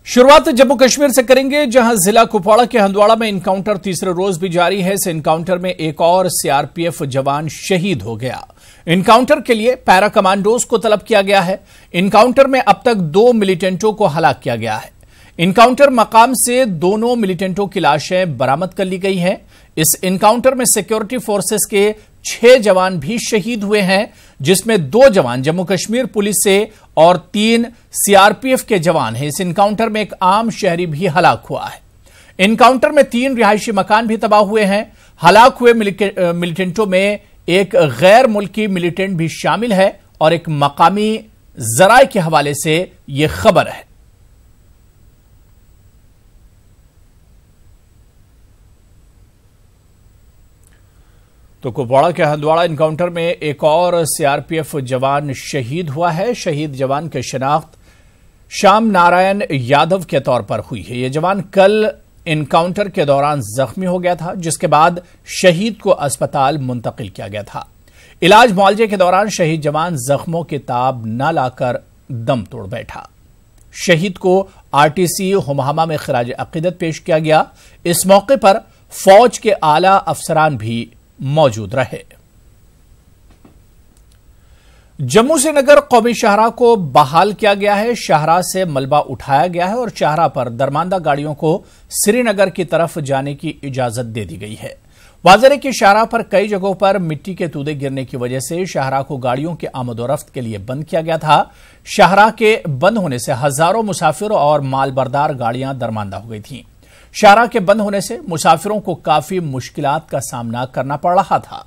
शुरुआत जम्मू कश्मीर से करेंगे, जहां जिला कुपवाड़ा के हंदवाड़ा में इनकाउंटर तीसरे रोज भी जारी है। इस इनकाउंटर में एक और सीआरपीएफ जवान शहीद हो गया। इनकाउंटर के लिए पैरा कमांडोज को तलब किया गया है। इनकाउंटर में अब तक 2 मिलिटेंटों को हलाक किया गया है। इनकाउंटर मकाम से दोनों मिलिटेंटों की लाशें बरामद कर ली गई हैं। इस इनकाउंटर में सिक्योरिटी फोर्सेस के 6 जवान भी शहीद हुए हैं, जिसमें 2 जवान जम्मू कश्मीर पुलिस से और 3 सीआरपीएफ के जवान हैं। इस इनकाउंटर में एक आम शहरी भी हलाक हुआ है। इनकाउंटर में 3 रिहायशी मकान भी तबाह हुए हैं। हलाक हुए मिलिटेंटों में एक गैर मुल्की मिलिटेंट भी शामिल है और एक मकामी जराए के हवाले से यह खबर है। तो कुपवाड़ा के हंदवाड़ा इनकाउंटर में एक और सीआरपीएफ जवान शहीद हुआ है। शहीद जवान की शिनाख्त श्याम नारायण यादव के तौर पर हुई है। यह जवान कल इनकाउंटर के दौरान जख्मी हो गया था, जिसके बाद शहीद को अस्पताल मुंतकिल किया गया था। इलाज मुआवजे के दौरान शहीद जवान जख्मों के ताब न लाकर दम तोड़ बैठा। शहीद को आरटीसी हुमामा में खिराज अकीदत पेश किया गया। इस मौके पर फौज के आला अफसरान भी मौजूद रहे। जम्मू से नगर कौमी शाहराह को बहाल किया गया है। शाहराह से मलबा उठाया गया है और शाहराह पर दरमांदा गाड़ियों को श्रीनगर की तरफ जाने की इजाजत दे दी गई है। वाज़ेह है कि शाहराह पर कई जगहों पर मिट्टी के तूदे गिरने की वजह से शाहराह को गाड़ियों के आमदोरफ्त के लिए बंद किया गया था। शाहराह के बंद होने से हजारों मुसाफिर और मालबरदार गाड़ियां दरमांदा हो गई थीं। शाहराह के बंद होने से मुसाफिरों को काफी मुश्किलात का सामना करना पड़ रहा था।